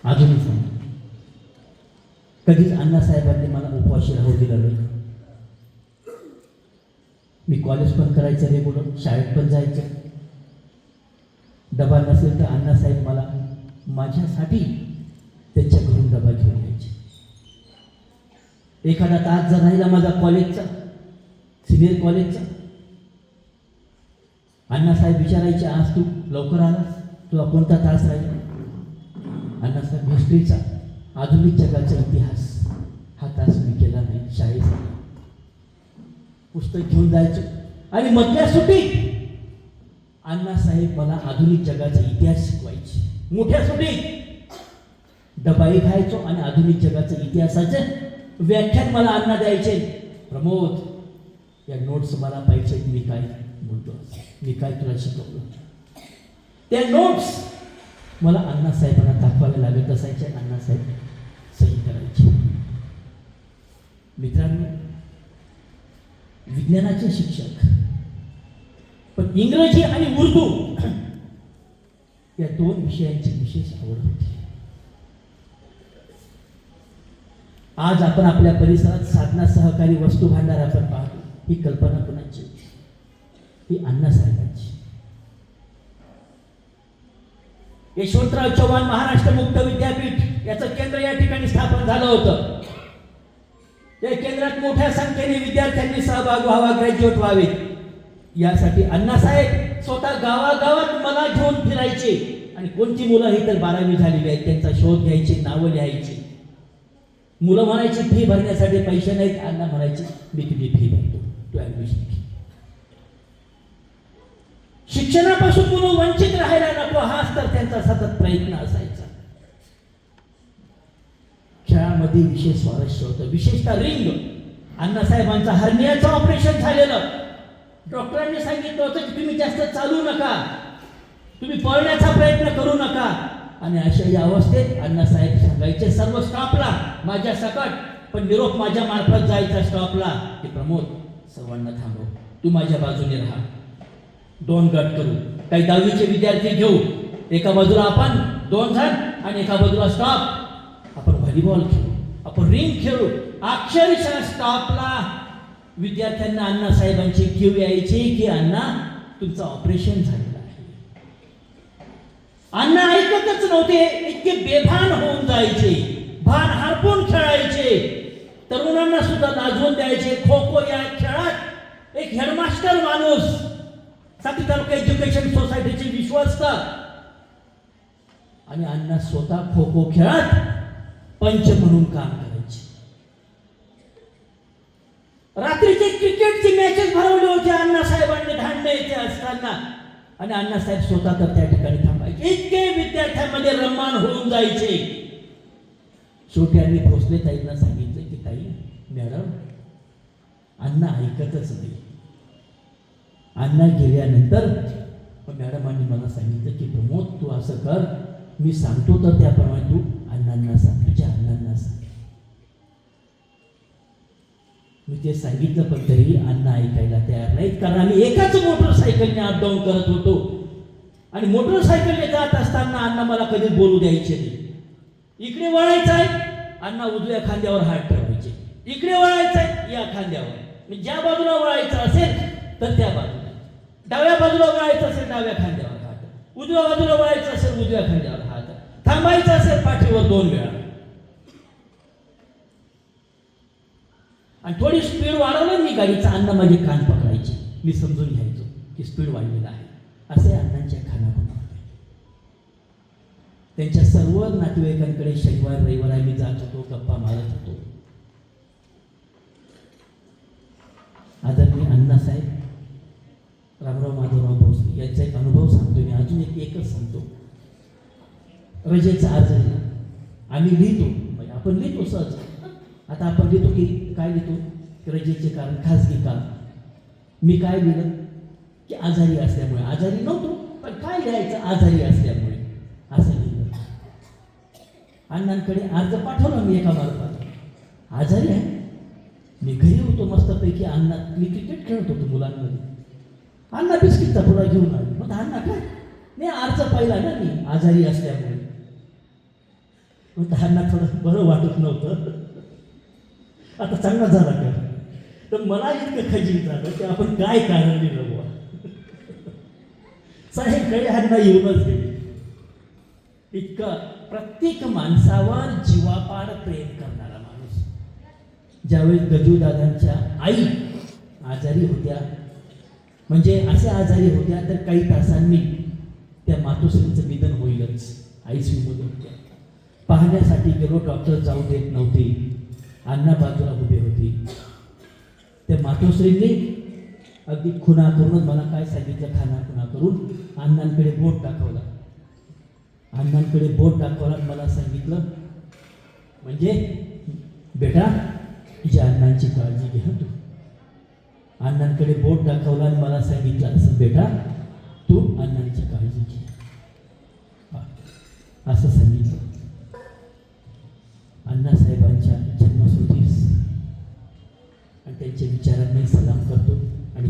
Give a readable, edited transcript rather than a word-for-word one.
अजूनही सांगतो, कधीच अण्णासाहेबांनी मला उपवाशी राहू दिलं नाही. मी कॉलेज पण करायचं रेग्युलर, शाळेत पण जायचं. डबा नसेल तर अण्णासाहेब मला माझ्यासाठी त्यांच्या घरून डबा घेऊन यायचे. एखादा तास जर राहिला माझा कॉलेजचा, सिनियर कॉलेजचा, अण्णासाहेब विचारायचे, आज तू लवकर आलास, तुला कोणता तास राहिला? अण्णासाहेब, हिस्ट्रीचा, आधुनिक जगाचा इतिहास, हा तास मी केला नाही शाळेसाठी. पुस्तक घेऊन जायचो आणि मधल्या सुट्टीत अण्णासाहेब मला आधुनिक जगाचा इतिहास शिकवायचे. मोठ्या सुट्टीत डबाही खायचो आणि आधुनिक जगाच्या इतिहासाचे व्याख्यान मला अण्णा द्यायचे. प्रमोद, या नोट्स मला पाहिजे, मी काय बोलतो, मी काय तुला शिकवलं. त्या नोट्स मला अण्णासाहेबांना दाखवावे लागत असायचे. अण्णासाहेब सही करायचे. मित्रांनो, विज्ञानाचे शिक्षक, पण इंग्रजी आणि उर्दू या दोन विषयांची विशेष आवड होती. आज आपण आपल्या परिसरात साधना सहकारी वस्तू भांडार आपण पाहतो. ही कल्पना कोणाची होती? ही अण्णासाहेबांची. यशवंतराव चव्हाण महाराष्ट्र मुक्त विद्यापीठ याचं केंद्र या ठिकाणी स्थापन झालं होतं. या केंद्रात मोठ्या संख्येने विद्यार्थ्यांनी सहभाग व्हावा, ग्रॅज्युएट व्हावे, यासाठी अण्णासाहेब स्वतः गावागावात मला घेऊन फिरायचे. आणि कोणती मुलं ही तर 12वी झालेली आहेत, त्यांचा शोध घ्यायचे, नावं लिहायची. मुलं म्हणायची फी भरण्यासाठी पैसे नाहीत. अण्णा म्हणायचे, मी तुझी फी भरतो, तू ऍडमिशन घे. शिक्षणापासून मुलं वंचित राहायला नको, हाच तर त्यांचा सतत प्रयत्न असायचा. खेळामध्ये विशेष स्वारस्य होतं, विशेषतः रिंग. अण्णासाहेबांचा हर्नियाचं ऑपरेशन झालेलं. डॉक्टरांनी सांगितलं होतं की तुम्ही जास्त चालू नका, तुम्ही पळण्याचा प्रयत्न करू नका. आणि अशा या अवस्थेत अण्णासाहेब सांगायचे सर्व स्टॉपला माझ्या सकट, पण निरोप माझ्या मार्फत जायचा स्टॉपला, की प्रमोद, सर्वांना थांबव, तू माझ्या बाजूने राहा. 2 गट करू, काही 10वीचे विद्यार्थी घेऊ, एका बाजूला आपण 2 जण आणि एका बाजूला स्टॉप. आपण व्हॉलीबॉल खेळू, आपण रिंग खेळू. अक्षरशः स्टॉपला विद्यार्थ्यांना अण्णासाहेबांची क्यू यायची की अण्णा, तुमचं ऑपरेशन झालेलं आहे. अण्णा ऐकतच नव्हते, इतके बेभान होऊन जायचे, भान हरपून खेळायचे, तरुणांना सुद्धा लाजवून द्यायचे. खो खो या खेळात एक हेडमास्टर माणूस, साती तालुका एज्युकेशन सोसायटीचे विश्वस्त, आणि अण्णा स्वतः खो खो खेळात पंच म्हणून काम करायचे. रात्रीचे क्रिकेटची मॅचेस भरवली होती अण्णासाहेबांनी धाडणे येथे असताना, आणि अण्णासाहेब स्वतः तर त्या ठिकाणी थांबायचे. इतके विद्यार्थ्यांमध्ये रममाण होऊन जायचे. शेवटी आम्ही भोसले ताईंना सांगितलं की ताई, मॅडम, अण्णा ऐकतच नाही. अण्णा गेल्यानंतर मॅडमांनी मला सांगितलं की प्रमोद, तू असं कर, मी सांगतो तर त्याप्रमाणे तू अण्णांना सांग, तुझ्या अण्णांना सांग. मी ते सांगितलं, पण तरी अण्णा ऐकायला तयार नाहीत. कारण आम्ही एकाच मोटरसायकलने अप डाऊन करत होतो, आणि मोटरसायकलने जात असताना अण्णा मला कधीच बोलू द्यायचे नाही. इकडे वळायचं आहे, अण्णा उजव्या खांद्यावर हात ठेवायचे. इकडे वळायचं आहे, या खांद्यावर. ज्या बाजूला वळायचं असेल तर त्या बाजूला, डाव्या बाजूला वळायचं असेल डाव्या खांद्यावर हात, उजव्या बाजूला वळायचं असेल उजव्या खांद्यावर हात, थांबायचं असेल पाठीवर 2 वेळा. आणि थोडी स्पीड वाढवलं मी गाडीचा, अण्णा माझे कान पकडायचे. मी समजून घ्यायचो की स्पीड वाढलेला आहे. असे अण्णांच्या खानापूर. त्यांच्या सर्व नातेवाईकांकडे शनिवार रविवार आम्ही जात होतो, गप्पा मारत होतो. आदरणीय अण्णासाहेब रामराव माधवराव भोसले यांचा एक अनुभव सांगतो मी, अजून एकच सांगतो. रजेचा अर्ज आम्ही लिहितो, म्हणजे आपण लिहितो सहज. आता आपण लिहितो की काय लिहितो, रजेचे कारण, खाजगी काम. मी काय लिहिलं की आजारी असल्यामुळे. आजारी नव्हतो, पण काय लिहायचं, आजारी असल्यामुळे असं लिहिलं. अण्णांकडे अर्ज पाठवला मी एका मार्फत. आजारी आहे, मी घरी होतो मस्तपैकी. अण्णा, मी क्रिकेट खेळत होतो मुलांमध्ये. अण्णा बिस्किटचा पुडा घेऊन आले. मग अण्णा काय, नाही अर्ज पाहिला ना मी, आजारी असल्यामुळे. मग त्यांना थोडं बरं वाटत नव्हतं. आता चांगला झाला का, तर मला इतकं खजील झालं की आपण काय कारण दिलं बुवा. सायंकाळी ह्यांना येऊनच गेले. इतकं प्रत्येक माणसावर जीवापाड प्रेम करणारा माणूस. ज्यावेळेस गजूदादांच्या आई आजारी होत्या, म्हणजे असे आजारी होत्या तर काही तासांनी त्या मातोश्रीचं निधन होईलच. ICU होत्या. पाहण्यासाठी गेलो, डॉक्टर जाऊ देत नव्हते. अण्णा बाजूला उभे होते. त्या मातोश्रींनी अगदी खुणा करूनच मला काय सांगितलं, खाना खुणा करून अण्णांकडे बोट दाखवला. अण्णांकडे बोट दाखवला, मला सांगितलं, म्हणजे बेटा तुझ्या अण्णांची काळजी घ्या तू. अण्णांकडे बोट दाखवला आणि मला सांगितलं, असं बेटा तू अण्णांची काळजी घे, असं सांगितलं. अण्णासाहेबांच्या जन्मश्रुतीस आणि त्यांच्या विचारांनाही सलाम करतो आणि